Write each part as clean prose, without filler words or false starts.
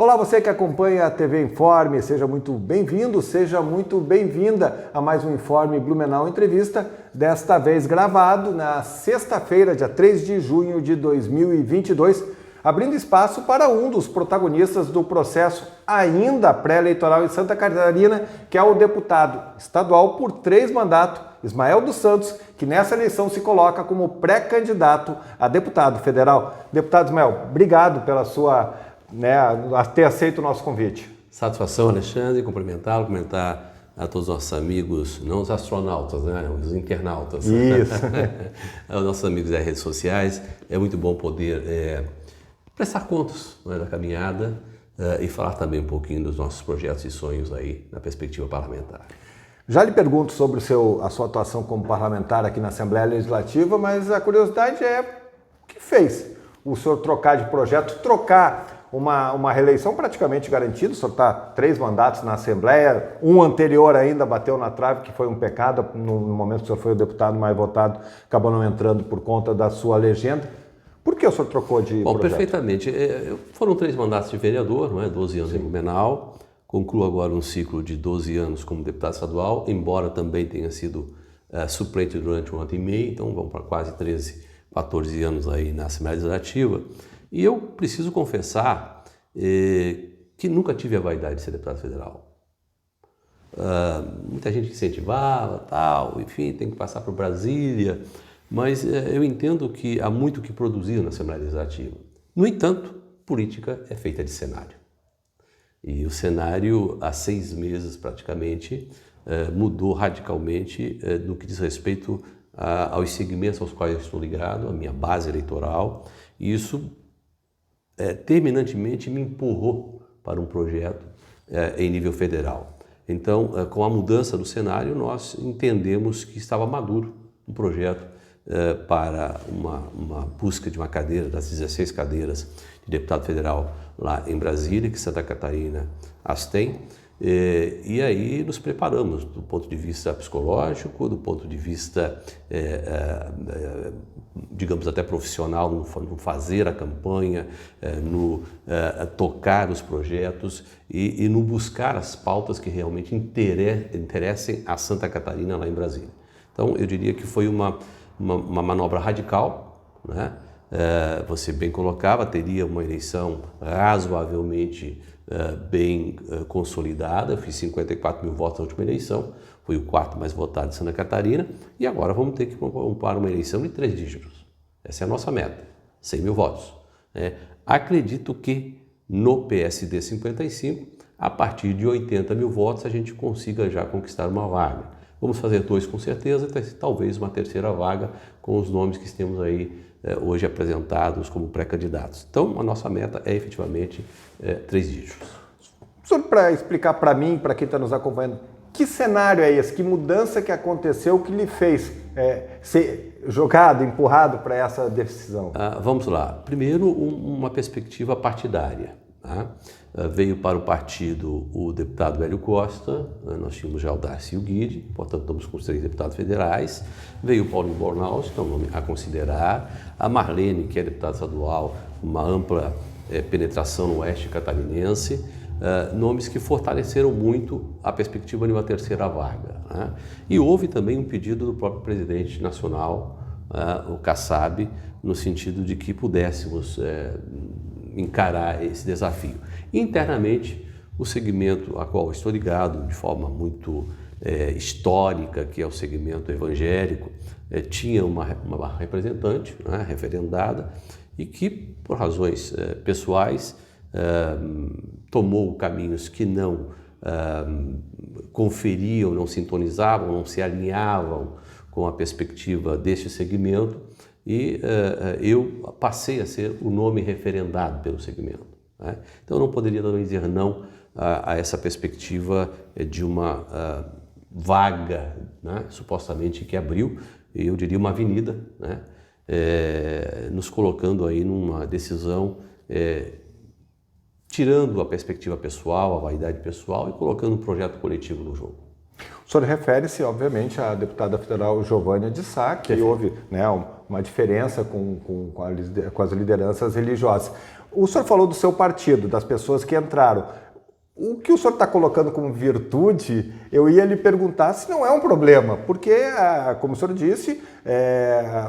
Olá, você que acompanha a TV Informe, seja muito bem-vindo, seja muito bem-vinda a mais um Informe Blumenau Entrevista, desta vez gravado na sexta-feira, dia 3 de junho de 2022, abrindo espaço para um dos protagonistas do processo ainda pré-eleitoral em Santa Catarina, que é o deputado estadual por 3 mandatos, Ismael dos Santos, que nessa eleição se coloca como pré-candidato a deputado federal. Deputado Ismael, obrigado pela sua... a ter aceito o nosso convite. Satisfação, Alexandre, cumprimentar a todos os nossos amigos, não os astronautas, os internautas. Isso. Os nossos amigos das redes sociais. É muito bom poder prestar contas da caminhada e falar também um pouquinho dos nossos projetos e sonhos aí na perspectiva parlamentar. Já lhe pergunto sobre a sua atuação como parlamentar aqui na Assembleia Legislativa, mas a curiosidade é o que fez o senhor trocar de projeto, trocar uma reeleição praticamente garantida, o senhor está 3 mandatos na Assembleia, um anterior ainda bateu na trave, que foi um pecado, no momento que o senhor foi o deputado mais votado, acabou não entrando por conta da sua legenda. Por que o senhor trocou de projeto? Perfeitamente. Foram 3 mandatos de vereador, 12 anos em Blumenau, concluo agora um ciclo de 12 anos como deputado estadual, embora também tenha sido suplente durante 1 ano e meio, então vamos para quase 13, 14 anos aí na Assembleia Legislativa. E eu preciso confessar que nunca tive a vaidade de ser deputado federal. Muita gente incentivava, tal, enfim, tem que passar por Brasília, mas eu entendo que há muito que produzir na Assembleia Legislativa. No entanto, política é feita de cenário. E o cenário, há 6 meses praticamente, mudou radicalmente no que diz respeito aos segmentos aos quais eu estou ligado, a minha base eleitoral, e isso terminantemente me empurrou para um projeto em nível federal. Então, com a mudança do cenário, nós entendemos que estava maduro um projeto para uma busca de uma cadeira, das 16 cadeiras de deputado federal lá em Brasília, que Santa Catarina as tem. E aí nos preparamos do ponto de vista psicológico, do ponto de vista, digamos, até profissional, no fazer a campanha, no tocar os projetos e no buscar as pautas que realmente interessem a Santa Catarina lá em Brasília. Então, eu diria que foi uma manobra radical, né? Você bem colocava, teria uma eleição razoavelmente bem consolidada. Eu fiz 54 mil votos na última eleição, fui o 4º mais votado de Santa Catarina, e agora vamos ter que para uma eleição de 3 dígitos. Essa é a nossa meta, 100 mil votos. Acredito que no PSD 55, a partir de 80 mil votos, a gente consiga já conquistar uma vaga. Vamos fazer 2 com certeza, talvez uma 3ª vaga com os nomes que temos aí hoje apresentados como pré-candidatos. Então, a nossa meta é efetivamente 3 dígitos. Só para explicar para mim, para quem está nos acompanhando, que cenário é esse? Que mudança que aconteceu que lhe fez ser jogado, empurrado para essa decisão? Vamos lá. Primeiro, uma perspectiva partidária. Tá? Veio para o partido o deputado Hélio Costa, nós tínhamos já o Darcy e o Guide, portanto estamos com os 3 deputados federais. Veio o Paulinho Bornaus, que é um nome a considerar, a Marlene, que é deputada estadual, uma ampla penetração no oeste catarinense, nomes que fortaleceram muito a perspectiva de uma 3ª vaga. Né? E houve também um pedido do próprio presidente nacional, o Kassab, no sentido de que pudéssemos encarar esse desafio. Internamente, o segmento a qual estou ligado de forma muito histórica, que é o segmento evangélico, tinha uma representante, referendada, e que, por razões pessoais, tomou caminhos que não conferiam, não sintonizavam, não se alinhavam com a perspectiva deste segmento, e eu passei a ser o nome referendado pelo segmento. Né? Então eu não poderia também dizer não a essa perspectiva de uma vaga, né, supostamente que abriu, eu diria uma avenida, né, nos colocando aí numa decisão, tirando a perspectiva pessoal, a vaidade pessoal e colocando um projeto coletivo no jogo. O senhor refere-se, obviamente, à deputada federal Giovânia de Sá, que houve, né, uma diferença com as lideranças religiosas. O senhor falou do seu partido, das pessoas que entraram. O que o senhor está colocando como virtude, eu ia lhe perguntar se não é um problema, porque, como o senhor disse,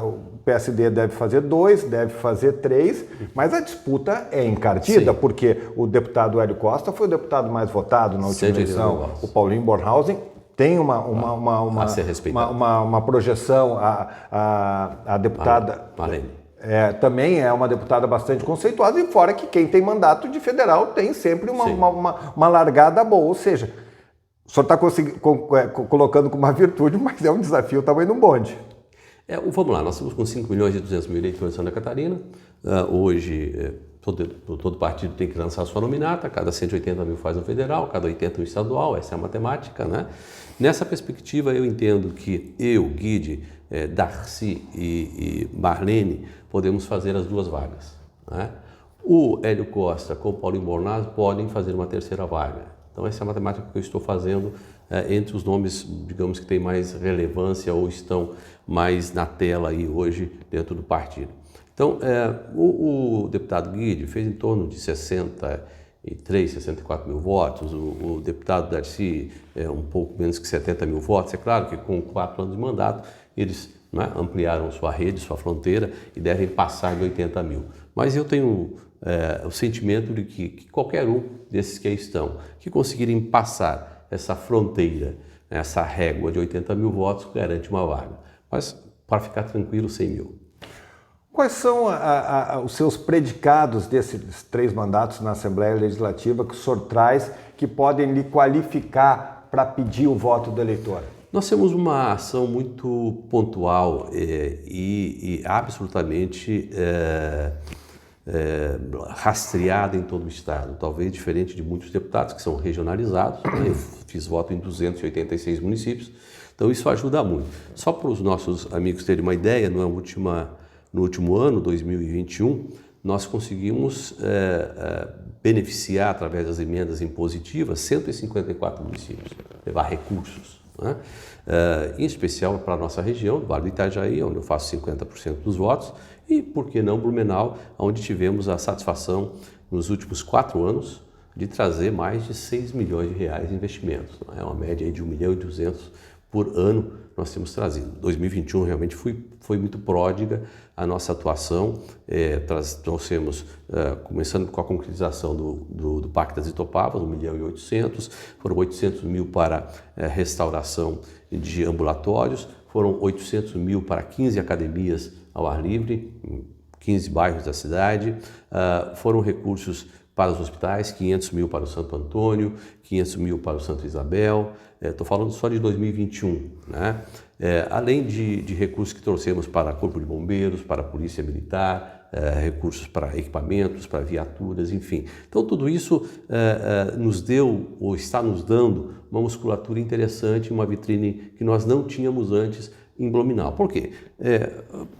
o PSD deve fazer 2, deve fazer 3, mas a disputa é encardida, porque o deputado Hélio Costa foi o deputado mais votado na última eleição, o Paulinho Bornhausen tem uma projeção, a deputada... Marlene. Também é uma deputada bastante conceituada, e fora que quem tem mandato de federal tem sempre uma largada boa, ou seja, o senhor está colocando como uma virtude, mas é um desafio tamanho de um bonde. Vamos lá, nós estamos com 5 milhões e 200 mil eleitores em Santa Catarina, hoje todo partido tem que lançar sua nominata, cada 180 mil faz no federal, cada 80 no estadual, essa é a matemática, né? Nessa perspectiva eu entendo que eu, Guide, Darcy e Marlene podemos fazer as 2 vagas, né? O Hélio Costa com o Paulinho Bornaz podem fazer uma terceira vaga. Então essa é a matemática que eu estou fazendo entre os nomes, digamos, que têm mais relevância ou estão mais na tela aí hoje dentro do partido. Então o deputado Guide fez em torno de 63, 64 mil votos, o deputado Darcy um pouco menos que 70 mil votos. É claro que com 4 anos de mandato eles, né, ampliaram sua rede, sua fronteira e devem passar de 80 mil. Mas eu tenho o sentimento de que qualquer um desses que aí estão, que conseguirem passar essa fronteira, essa régua de 80 mil votos, garante uma vaga. Mas para ficar tranquilo, 100 mil. Quais são os seus predicados desses 3 mandatos na Assembleia Legislativa que o senhor traz que podem lhe qualificar para pedir o voto do eleitor? Nós temos uma ação muito pontual e absolutamente rastreada em todo o Estado, talvez diferente de muitos deputados que são regionalizados, né? Eu fiz voto em 286 municípios, então isso ajuda muito. Só para os nossos amigos terem uma ideia, no último ano, 2021, nós conseguimos beneficiar, através das emendas impositivas, 154 municípios, levar recursos, né? Em especial para a nossa região, do Vale do Itajaí, onde eu faço 50% dos votos, e, por que não, Blumenau, onde tivemos a satisfação, nos últimos 4 anos, de trazer mais de 6 milhões de reais em investimentos. É uma média aí de 1,2 milhão por ano nós temos trazido. 2021 realmente foi muito pródiga a nossa atuação. Trouxemos, começando com a concretização do Parque das Itopavas, 1,8 milhão, foram 800 mil para restauração de ambulatórios, foram 800 mil para 15 academias ao ar livre, em 15 bairros da cidade, foram recursos para os hospitais, 500 mil para o Santo Antônio, 500 mil para o Santo Isabel, estou falando só de 2021, né? Além de recursos que trouxemos para Corpo de Bombeiros, para a Polícia Militar, recursos para equipamentos, para viaturas, enfim. Então tudo isso nos deu, ou está nos dando, uma musculatura interessante, uma vitrine que nós não tínhamos antes em Blumenau. Por quê?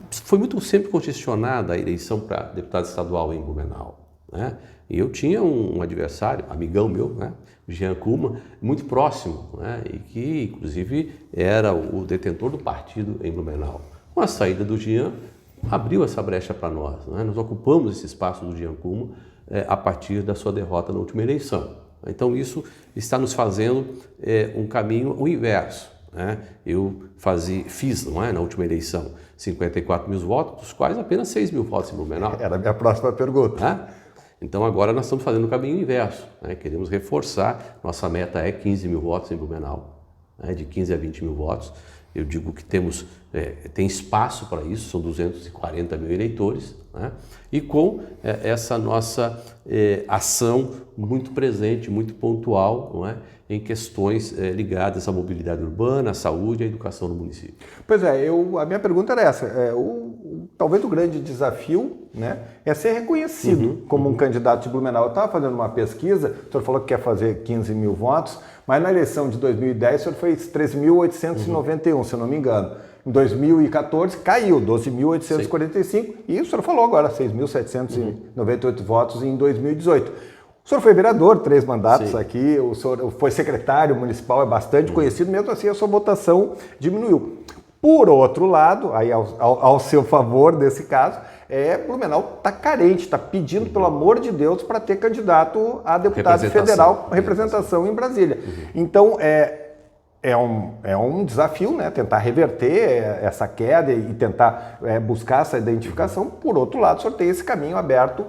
Foi sempre congestionada a eleição para deputado estadual em Blumenau, né? E eu tinha um adversário, amigão meu, né, Jean Kuma, muito próximo, né, e que, inclusive, era o detentor do partido em Blumenau. Com a saída do Jean, abriu essa brecha para nós, né? Nós ocupamos esse espaço do Jean Kuma a partir da sua derrota na última eleição. Então, isso está nos fazendo um caminho, o inverso, né? Eu fiz, não é, na última eleição, 54 mil votos, dos quais apenas 6 mil votos em Blumenau. Era a minha próxima pergunta. Então agora nós estamos fazendo o caminho inverso, né? Queremos reforçar, nossa meta é 15 mil votos em Blumenau, né? De 15 a 20 mil votos. Eu digo que tem espaço para isso, são 240 mil eleitores, né? E com essa nossa ação muito presente, muito pontual, não é? Em questões ligadas à mobilidade urbana, à saúde e à educação no município. Pois é, a minha pergunta era essa. Talvez o grande desafio, né, é ser reconhecido como um candidato de Blumenau. Eu estava fazendo uma pesquisa, o senhor falou que quer fazer 15 mil votos, mas na eleição de 2010 o senhor fez 13.891, se eu não me engano. Em 2014 caiu, 12.845, e o senhor falou agora, 6.798 votos em 2018. O senhor foi vereador, 3 mandatos Sim. aqui, o senhor foi secretário municipal, é bastante conhecido, mesmo assim a sua votação diminuiu. Por outro lado, aí ao seu favor nesse caso, Blumenau está carente, está pedindo, pelo amor de Deus, para ter candidato a deputado federal, representação em Brasília. Então, é um desafio, né? Tentar reverter essa queda e tentar buscar essa identificação. Por outro lado, o senhor tem esse caminho aberto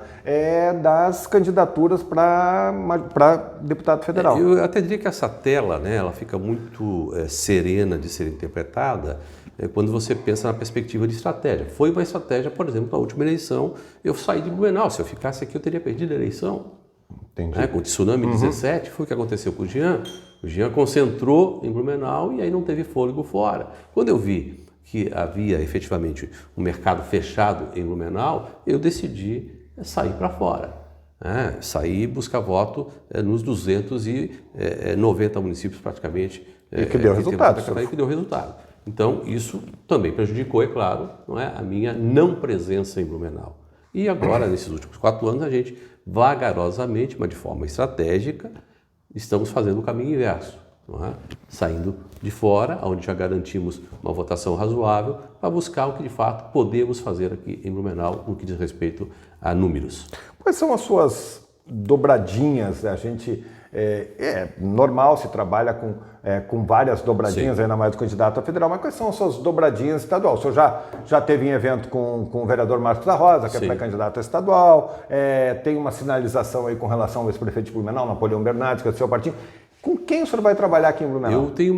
das candidaturas para deputado federal. Eu até diria que essa tela, né, ela fica muito serena de ser interpretada quando você pensa na perspectiva de estratégia. Foi uma estratégia, por exemplo, na última eleição, eu saí de Blumenau. Se eu ficasse aqui, eu teria perdido a eleição. Entendi. Com o tsunami 17, foi o que aconteceu com o Jean. O Jean concentrou em Blumenau e aí não teve fôlego fora. Quando eu vi que havia efetivamente um mercado fechado em Blumenau, eu decidi sair para fora. Sair e buscar voto nos 290 municípios praticamente. E que deu resultado. Que deu resultado. Então, isso também prejudicou, é claro, a minha não presença em Blumenau. E agora, nesses últimos 4 anos, a gente vagarosamente, mas de forma estratégica, estamos fazendo o caminho inverso, saindo de fora, onde já garantimos uma votação razoável, para buscar o que de fato podemos fazer aqui em Blumenau, no que diz respeito a números. Quais são as suas dobradinhas? A gente normal, se trabalha com várias dobradinhas, ainda mais do candidato a federal, mas quais são as suas dobradinhas estadual? O senhor já teve em evento com o vereador Marcos da Rosa, que é pré-candidato a estadual, tem uma sinalização aí com relação ao ex-prefeito de Blumenau, Napoleão Bernardes, que é do seu partido. Com quem o senhor vai trabalhar aqui em Blumenau? Eu tenho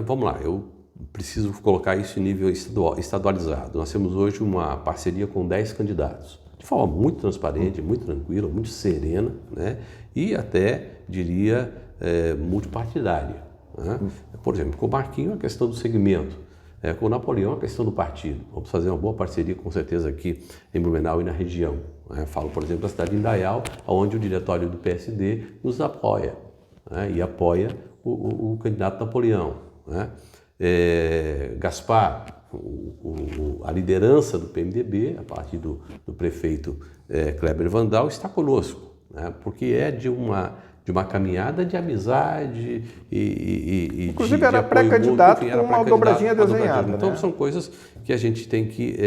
vamos lá, eu preciso colocar isso em nível estadualizado. Nós temos hoje uma parceria com 10 candidatos, de forma muito transparente, muito tranquila, muito serena, né? E até, diria, multipartidária. Por exemplo, com o Marquinho, a questão do segmento. Com o Napoleão, a questão do partido. Vamos fazer uma boa parceria, com certeza, aqui em Blumenau e na região. Falo, por exemplo, da cidade de Indaial, onde o diretório do PSD nos apoia. E apoia o candidato Napoleão. Gaspar, a liderança do PMDB, a partir do prefeito Kleber Vandal, está conosco, porque é de uma caminhada de amizade e inclusive era pré-candidato com uma dobradinha desenhada. Então são coisas que a gente tem que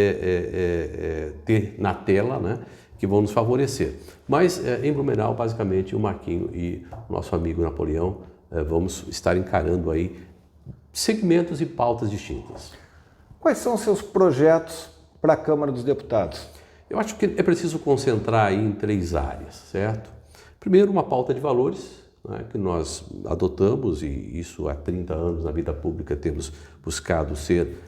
ter na tela, que vão nos favorecer. Mas em Blumenau, basicamente, o Marquinho e o nosso amigo Napoleão vamos estar encarando aí segmentos e pautas distintas. Quais são os seus projetos para a Câmara dos Deputados? Eu acho que é preciso concentrar aí em 3 áreas, certo? Primeiro, uma pauta de valores, que nós adotamos, e isso há 30 anos na vida pública temos buscado ser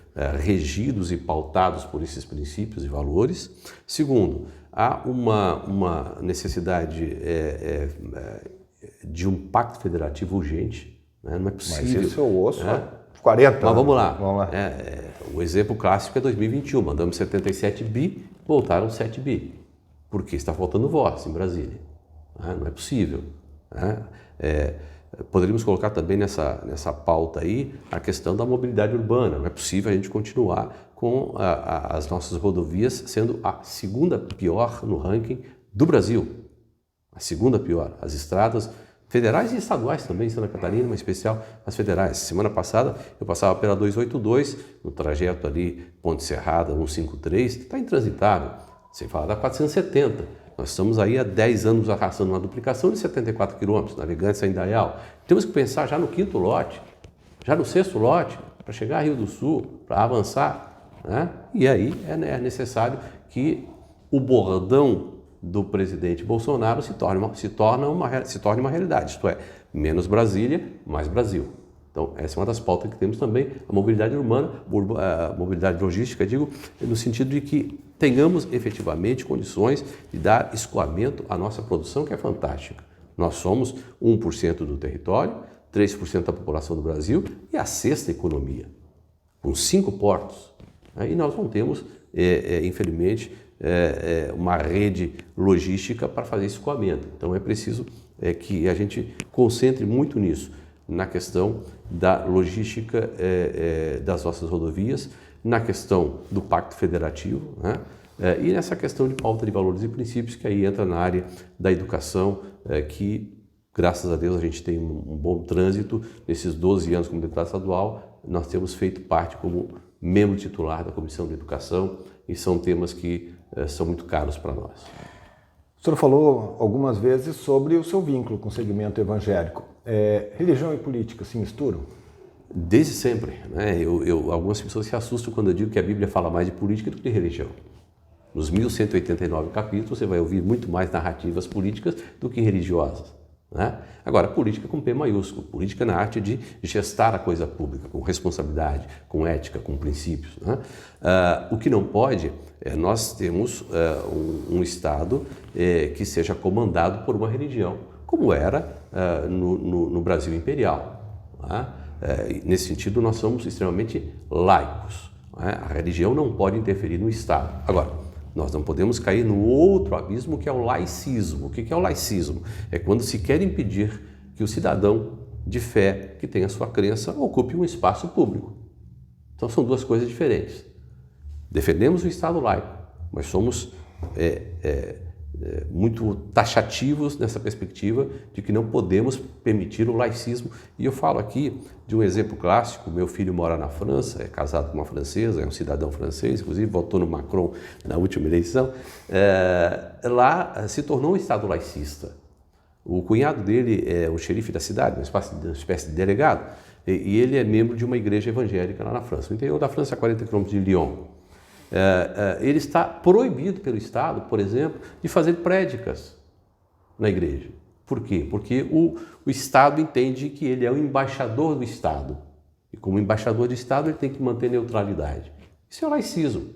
regidos e pautados por esses princípios e valores. Segundo, há uma necessidade de um pacto federativo urgente, não é possível. Mas isso eu ouço há 40 anos. Mas vamos lá. O exemplo clássico é 2021, mandamos 77 bi, voltaram 7 bi. Por quê? Está faltando voz em Brasília. Não é possível. Poderíamos colocar também nessa pauta aí a questão da mobilidade urbana. Não é possível a gente continuar com as nossas rodovias sendo a 2ª pior no ranking do Brasil. A 2ª pior. As estradas federais e estaduais também, Santa Catarina, mas em especial as federais. Semana passada eu passava pela 282, no trajeto ali Ponte Serrada 153, está intransitável, sem falar da 470. Nós estamos aí há 10 anos arrastando uma duplicação de 74 quilômetros, Navegantes a Indaial. Temos que pensar já no 5º lote, já no 6º lote, para chegar a Rio do Sul, para avançar. E aí é necessário que o bordão do presidente Bolsonaro se torne uma realidade, isto é, menos Brasília, mais Brasil. Então, essa é uma das pautas que temos também, a mobilidade urbana, a mobilidade logística, digo, no sentido de que tenhamos efetivamente condições de dar escoamento à nossa produção, que é fantástica. Nós somos 1% do território, 3% da população do Brasil e a 6ª economia, com 5 portos. E nós não temos, infelizmente, uma rede logística para fazer esse escoamento. Então, é preciso que a gente concentre muito nisso, na questão da logística das nossas rodovias, na questão do Pacto Federativo, E nessa questão de pauta de valores e princípios, que aí entra na área da educação, que, graças a Deus, a gente tem um bom trânsito. Nesses 12 anos como deputado estadual, nós temos feito parte como membro titular da Comissão de Educação, e são temas que são muito caros para nós. O senhor falou algumas vezes sobre o seu vínculo com o segmento evangélico. Religião e política se misturam? Desde sempre, né? Algumas pessoas se assustam quando eu digo que a Bíblia fala mais de política do que de religião. Nos 1189 capítulos, você vai ouvir muito mais narrativas políticas do que religiosas, né? Agora, política com P maiúsculo, política na arte de gestar a coisa pública, com responsabilidade, com ética, com princípios, né? O que não pode nós temos um Estado que seja comandado por uma religião, como era no Brasil imperial, né? Nesse sentido, nós somos extremamente laicos, né? A religião não pode interferir no Estado. Agora, nós não podemos cair no outro abismo, que é o laicismo. O que é o laicismo? É quando se quer impedir que o cidadão de fé que tem a sua crença ocupe um espaço público. Então são duas coisas diferentes. Defendemos o Estado laico, mas somos muito taxativos nessa perspectiva de que não podemos permitir o laicismo. E eu falo aqui de um exemplo clássico. Meu filho mora na França, é casado com uma francesa, é um cidadão francês, inclusive votou no Macron na última eleição. Lá se tornou um Estado laicista. O cunhado dele é o xerife da cidade, uma espécie de delegado, e ele é membro de uma igreja evangélica lá na França, no interior da França, a 40 km de Lyon. Ele está proibido pelo Estado, por exemplo, de fazer prédicas na igreja. Por quê? Porque o Estado entende que ele é o embaixador do Estado. E como embaixador do Estado, ele tem que manter neutralidade. Isso é o laicismo,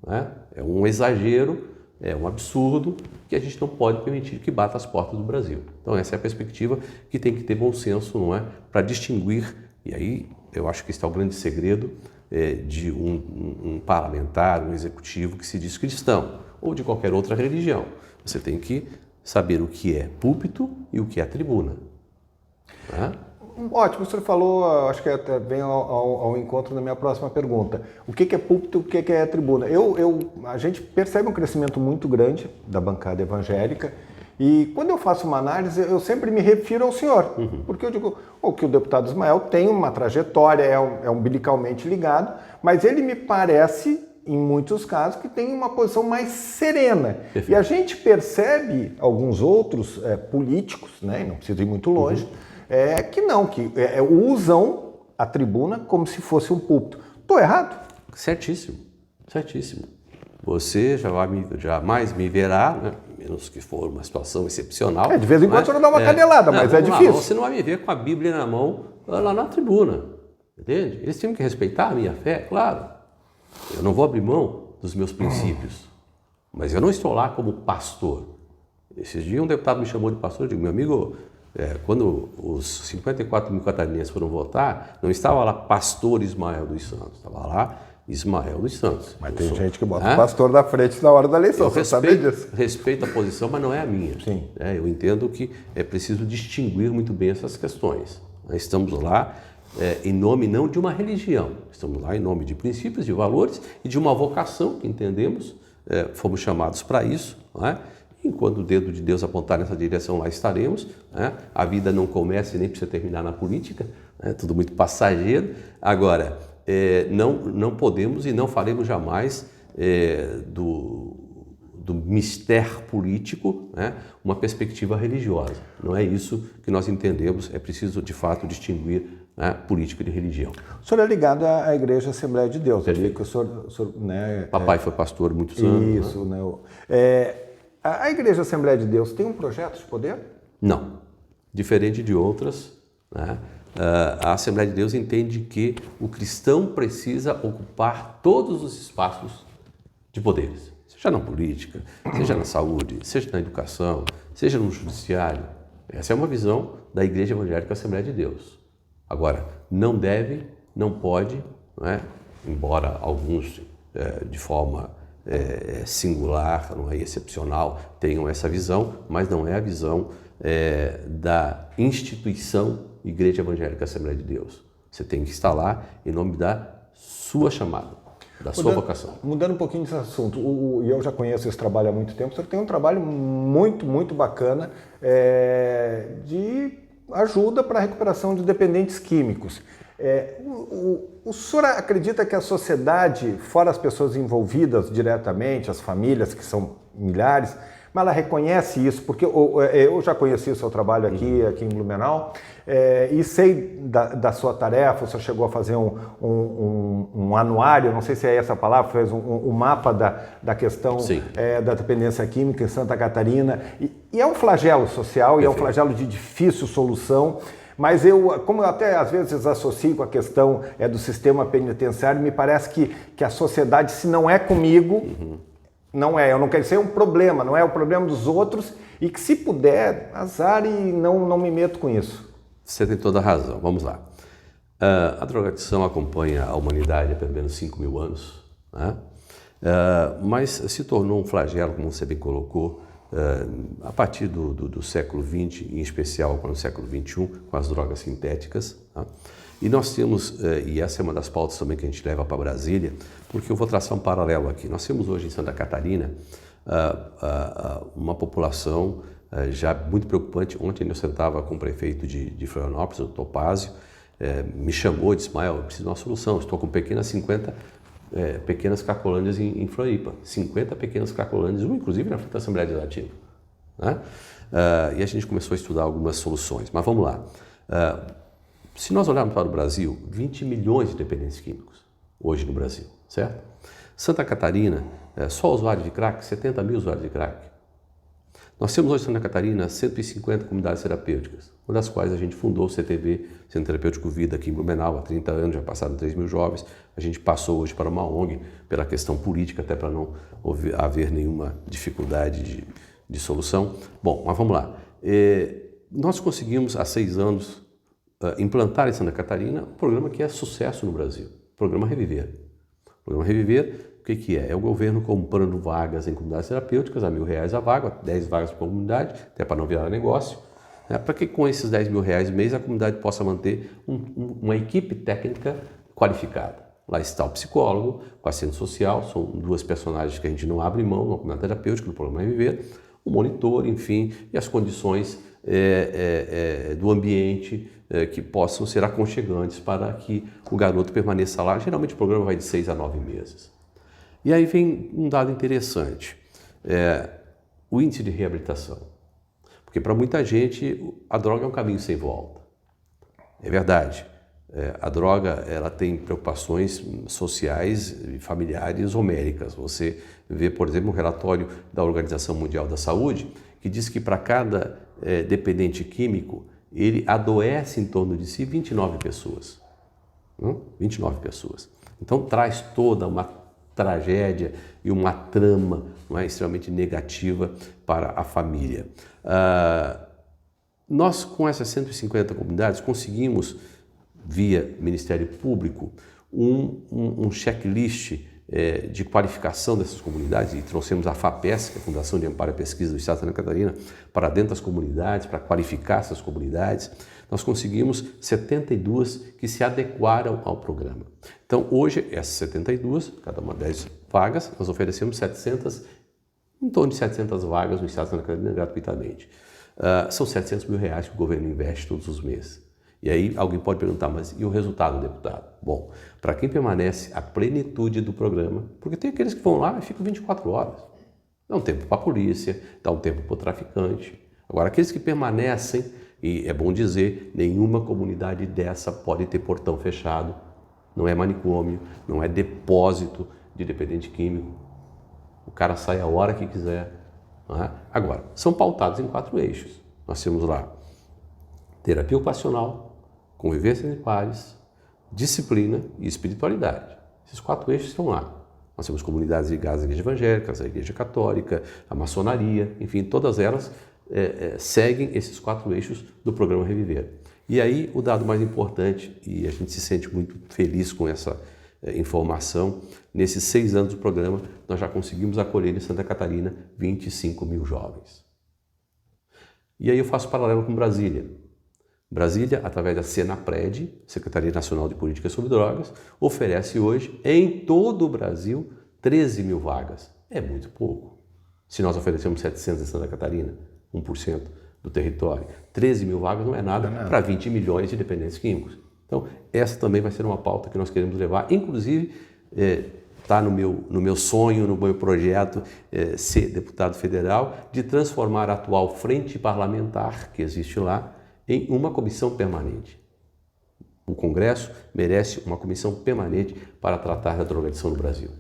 né? É um exagero, é um absurdo que a gente não pode permitir que bata as portas do Brasil. Então essa é a perspectiva que tem que ter bom senso, não é? Para distinguir, e aí eu acho que está o grande segredo de um parlamentar, um executivo que se diz cristão, ou de qualquer outra religião. Você tem que saber o que é púlpito e o que é tribuna. Né? Ótimo, o senhor falou, acho que até vem ao encontro da minha próxima pergunta. O que é púlpito e o que é tribuna? A gente percebe um crescimento muito grande da bancada evangélica, e quando eu faço uma análise, eu sempre me refiro ao senhor, porque eu digo que o deputado Ismael tem uma trajetória, é umbilicalmente ligado, mas ele me parece, em muitos casos, que tem uma posição mais serena. Perfeito. E a gente percebe alguns outros políticos, né, não precisa ir muito longe, que usam a tribuna como se fosse um púlpito. Estou errado? Certíssimo, certíssimo. Você jamais me verá, né? Menos que for uma situação excepcional. De vez em quando você não dá uma canelada, mas é difícil. Você não vai me ver com a Bíblia na mão lá na tribuna, entende? Eles têm que respeitar a minha fé, claro. Eu não vou abrir mão dos meus princípios, mas eu não estou lá como pastor. Esses dias um deputado me chamou de pastor, eu digo, meu amigo, quando os 54 mil catarinenses foram votar, não estava lá pastor Ismael dos Santos, estava lá Ismael dos Santos. Mas tem gente que bota o pastor na frente na hora da eleição, você sabe disso? Respeito a posição, mas não é a minha. Sim. Eu entendo que é preciso distinguir muito bem essas questões. Nós estamos lá em nome não de uma religião, estamos lá em nome de princípios, de valores e de uma vocação que entendemos, fomos chamados para isso, não é? Enquanto o dedo de Deus apontar nessa direção, lá estaremos, né? A vida não começa e nem precisa terminar na política, né? Tudo muito passageiro. Agora, não podemos e não faremos jamais do mistério político, né, uma perspectiva religiosa. Não é isso que nós entendemos, é preciso de fato distinguir, né, política de religião. O senhor é ligado à Igreja Assembleia de Deus, que o senhor né, Papai foi pastor muitos anos. Isso, né? A Igreja Assembleia de Deus tem um projeto de poder? Não. Diferente de outras, né? A Assembleia de Deus entende que o cristão precisa ocupar todos os espaços de poderes, seja na política, seja na saúde, seja na educação, seja no judiciário. Essa é uma visão da Igreja Evangélica Assembleia de Deus. Agora, não deve, não pode, não é? Embora alguns de forma singular, não é excepcional, tenham essa visão, mas não é a visão da instituição Igreja Evangélica Assembleia de Deus. Você tem que estar lá em nome da sua chamada. da sua vocação. Mudando um pouquinho desse assunto, e eu já conheço esse trabalho há muito tempo, o senhor tem um trabalho muito, muito bacana de ajuda para a recuperação de dependentes químicos. O senhor acredita que a sociedade, fora as pessoas envolvidas diretamente, as famílias, que são milhares, mas ela reconhece isso? Porque eu já conheci o seu trabalho aqui em Blumenau, e sei da sua tarefa. O senhor chegou a fazer um anuário, não sei se é essa a palavra, fez um mapa da questão da dependência química em Santa Catarina. E é um flagelo social, e é um flagelo de difícil solução. Mas como eu até às vezes associo com a questão do sistema penitenciário, me parece que a sociedade, se não é comigo, eu não quero ser um problema, não é o problema dos outros, e que se puder, azar, e não me meto com isso. Você tem toda a razão, vamos lá. A drogadição acompanha a humanidade há pelo menos 5.000 anos, né? Mas se tornou um flagelo, como você bem colocou, a partir do século XX, em especial com o século XXI, com as drogas sintéticas. Tá? E nós temos, e essa é uma das pautas também que a gente leva para Brasília, porque eu vou traçar um paralelo aqui. Nós temos hoje em Santa Catarina uma população já muito preocupante. Ontem eu sentava com o prefeito de Florianópolis, o Topázio, me chamou e disse: Mael, eu preciso de uma solução, estou com pequenas 50 pequenas cracolândias em Floripa, 50 pequenas cracolândias, inclusive na frente da Assembleia Legislativa. Né? E a gente começou a estudar algumas soluções, mas vamos lá. Se nós olharmos para o Brasil, 20 milhões de dependentes químicos hoje no Brasil, certo? Santa Catarina, só usuários de crack, 70 mil usuários de crack. Nós temos hoje em Santa Catarina 150 comunidades terapêuticas, uma das quais a gente fundou o CTV, Centro Terapêutico Vida, aqui em Blumenau, há 30 anos, já passaram 3 mil jovens. A gente passou hoje para uma ONG, pela questão política, até para não haver nenhuma dificuldade de solução. Bom, mas vamos lá. Nós conseguimos, há 6 anos, implantar em Santa Catarina um programa que é sucesso no Brasil, o Programa Reviver. O Programa Reviver, o que é? É o governo comprando vagas em comunidades terapêuticas, a R$1.000 a vaga, 10 vagas por comunidade, até para não virar negócio, para que com esses R$10.000 mês a comunidade possa manter uma equipe técnica qualificada. Lá está o psicólogo, o assistente social, são 2 personagens que a gente não abre mão na comunidade terapêutica, no Programa Reviver, o monitor, enfim, e as condições do ambiente que possam ser aconchegantes para que o garoto permaneça lá. Geralmente o programa vai de 6 a 9 meses. E aí vem um dado interessante, o índice de reabilitação. Porque para muita gente a droga é um caminho sem volta. É verdade, a droga ela tem preocupações sociais e familiares homéricas. Você vê, por exemplo, um relatório da Organização Mundial da Saúde que diz que para cada dependente químico ele adoece em torno de si 29 pessoas. 29 pessoas. Então traz toda uma tragédia e uma trama, não é, extremamente negativa para a família. Nós, com essas 150 comunidades, conseguimos, via Ministério Público, um checklist de qualificação dessas comunidades, e trouxemos a FAPESC, que é a Fundação de Amparo e Pesquisa do Estado de Santa Catarina, para dentro das comunidades, para qualificar essas comunidades. Nós conseguimos 72 que se adequaram ao programa. Então, hoje, essas 72, cada uma 10 vagas, nós oferecemos em torno de 700 vagas no Estado de Santa Catarina gratuitamente. São R$700 mil que o governo investe todos os meses. E aí alguém pode perguntar, mas e o resultado, deputado? Bom, para quem permanece a plenitude do programa, porque tem aqueles que vão lá e ficam 24 horas. Dá um tempo para a polícia, dá um tempo para o traficante. Agora, aqueles que permanecem, e é bom dizer, nenhuma comunidade dessa pode ter portão fechado, não é manicômio, não é depósito de dependente químico. O cara sai a hora que quiser. Não é? Agora, são pautados em 4 eixos. Nós temos lá terapia ocupacional, convivência entre pares, disciplina e espiritualidade. Esses 4 eixos estão lá. Nós temos comunidades ligadas à igreja evangélica, à igreja católica, à maçonaria, enfim, todas elas seguem esses 4 eixos do programa Reviver. E aí o dado mais importante, e a gente se sente muito feliz com essa informação, nesses 6 anos do programa nós já conseguimos acolher em Santa Catarina 25 mil jovens. E aí eu faço paralelo com Brasília. Brasília, através da Senapred, Secretaria Nacional de Política sobre Drogas, oferece hoje, em todo o Brasil, 13 mil vagas. É muito pouco. Se nós oferecemos 700 em Santa Catarina, 1% do território, 13 mil vagas não é nada para 20 milhões de dependentes químicos. Então, essa também vai ser uma pauta que nós queremos levar, inclusive, está no meu sonho, no meu projeto, ser deputado federal, de transformar a atual frente parlamentar que existe lá em uma comissão permanente. O Congresso merece uma comissão permanente para tratar da drogadição no Brasil.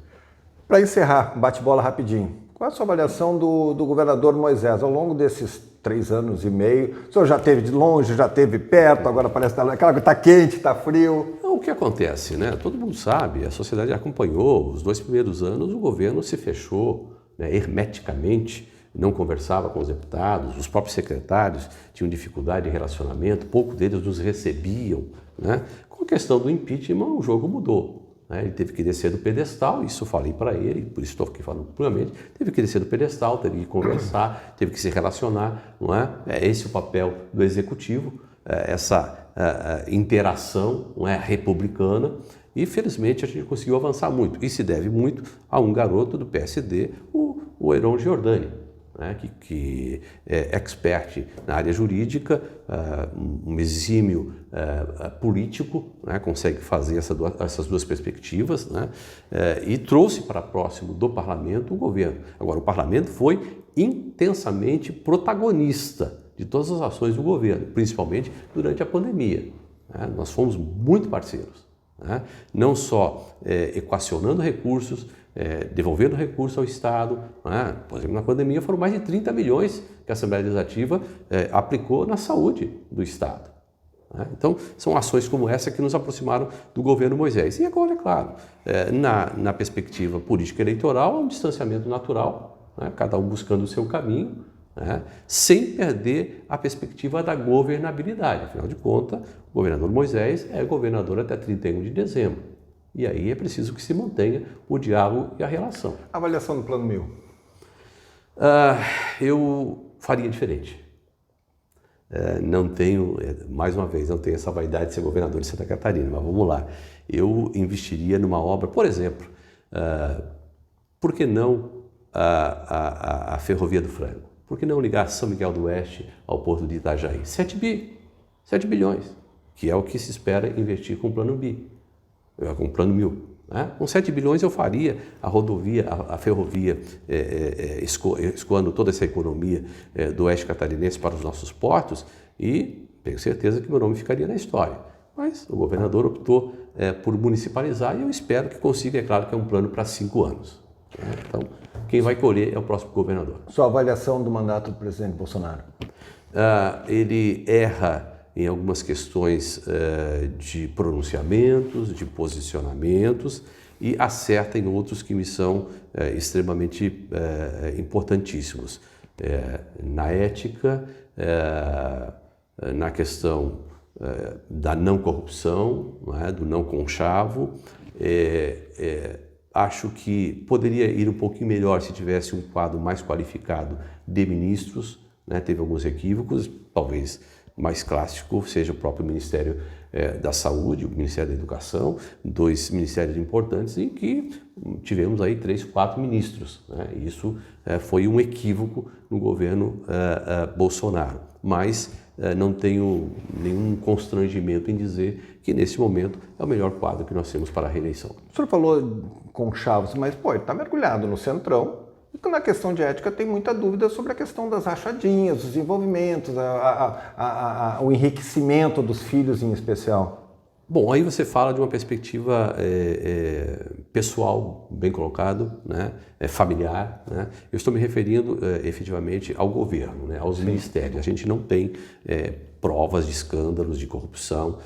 Para encerrar, bate-bola rapidinho. Qual é a sua avaliação do governador Moisés? Ao longo desses 3 anos e meio, o senhor já esteve de longe, já esteve perto, agora parece que está quente, está frio. O que acontece, né? Todo mundo sabe, a sociedade acompanhou, os 2 primeiros anos o governo se fechou, né, hermeticamente, não conversava com os deputados, os próprios secretários tinham dificuldade de relacionamento, poucos deles nos recebiam, né? Com a questão do impeachment, o jogo mudou, né? Ele teve que descer do pedestal, isso eu falei para ele, por isso estou aqui falando puramente, teve que descer do pedestal, teve que conversar, teve que se relacionar, não é? É esse o papel do executivo, essa interação, não é, republicana, e felizmente a gente conseguiu avançar muito, e se deve muito a um garoto do PSD, o Heron Giordani, né, que é expert na área jurídica, um exímio político, né, consegue fazer essas duas perspectivas, né, e trouxe para próximo do parlamento o governo. Agora, o parlamento foi intensamente protagonista de todas as ações do governo, principalmente durante a pandemia, né. Nós fomos muito parceiros, né, não só equacionando recursos, devolvendo recursos ao Estado, né? Por exemplo, na pandemia foram mais de 30 milhões que a Assembleia Legislativa aplicou na saúde do Estado, né? Então, são ações como essa que nos aproximaram do governo Moisés. E agora, é claro, na perspectiva política eleitoral, há um distanciamento natural, né? Cada um buscando o seu caminho, né? Sem perder a perspectiva da governabilidade. Afinal de contas, o governador Moisés é governador até 31 de dezembro. E aí é preciso que se mantenha o diálogo e a relação. Avaliação do Plano 1000? Eu faria diferente. Não tenho, mais uma vez, não tenho essa vaidade de ser governador de Santa Catarina, mas vamos lá. Eu investiria numa obra, por exemplo, por que não a Ferrovia do Frango? Por que não ligar São Miguel do Oeste ao Porto de Itajaí? 7 bilhões, que é o que se espera investir com o Plano B. Com o Plano 1000. Né? Com 7 bilhões eu faria a rodovia, a ferrovia, escoando toda essa economia do oeste catarinense para os nossos portos e tenho certeza que meu nome ficaria na história. Mas o governador optou por municipalizar e eu espero que consiga, é claro que é um plano para 5 anos. Né? Então, quem vai colher é o próximo governador. Sua avaliação do mandato do presidente Bolsonaro? Ele erra em algumas questões de pronunciamentos, de posicionamentos e acerta em outros que me são extremamente importantíssimos. Na ética, na questão da não corrupção, não é? Do não conchavo, acho que poderia ir um pouquinho melhor se tivesse um quadro mais qualificado de ministros, né? Teve alguns equívocos, talvez mais clássico seja o próprio Ministério da Saúde, o Ministério da Educação, 2 ministérios importantes em que tivemos aí 3, 4 ministros, né? Isso foi um equívoco no governo Bolsonaro, mas não tenho nenhum constrangimento em dizer que nesse momento é o melhor quadro que nós temos para a reeleição. O senhor falou com Chaves, mas ele está mergulhado no Centrão. Então, na questão de ética, tem muita dúvida sobre a questão das rachadinhas, os envolvimentos, o enriquecimento dos filhos em especial. Bom, aí você fala de uma perspectiva pessoal, bem colocado, né? Familiar, né? Eu estou me referindo efetivamente ao governo, né? Aos ministérios. A gente não tem provas de escândalos de corrupção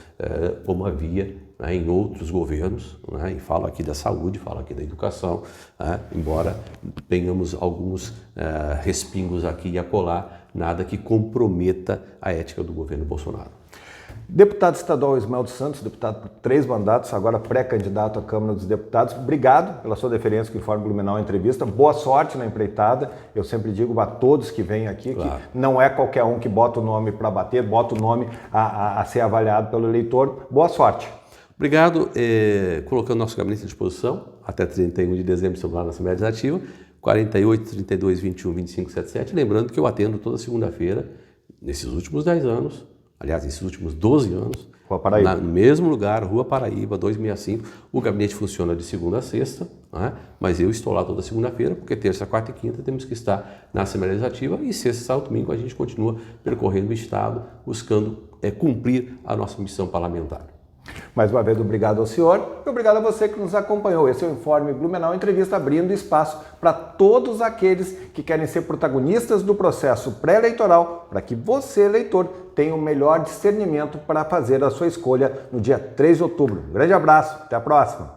como havia, né, em outros governos, né? E falo aqui da saúde, falo aqui da educação, né? Embora tenhamos alguns respingos aqui e acolá, nada que comprometa a ética do governo Bolsonaro. Deputado estadual Ismael dos Santos, deputado por 3 mandatos, agora pré-candidato à Câmara dos Deputados. Obrigado pela sua deferência com o Informe Blumenau Entrevista. Boa sorte na empreitada. Eu sempre digo a todos que vêm aqui que não é qualquer um que bota o nome para bater, bota o nome a ser avaliado pelo eleitor. Boa sorte. Obrigado. Colocando nosso gabinete à disposição, até 31 de dezembro estamos lá na Assembleia Legislativa, 48, 32, 21, 25, 77. Lembrando que eu atendo toda segunda-feira, nesses últimos 10 anos, aliás, nesses últimos 12 anos, no mesmo lugar, Rua Paraíba, 265. O gabinete funciona de segunda a sexta, né? Mas eu estou lá toda segunda-feira, porque terça, quarta e quinta temos que estar na Assembleia Legislativa e sexta, sábado e domingo a gente continua percorrendo o Estado, buscando cumprir a nossa missão parlamentar. Mais uma vez, obrigado ao senhor e obrigado a você que nos acompanhou. Esse é o Informe Blumenau Entrevista, abrindo espaço para todos aqueles que querem ser protagonistas do processo pré-eleitoral, para que você, eleitor, tenha o melhor discernimento para fazer a sua escolha no dia 3 de outubro. Um grande abraço, até a próxima!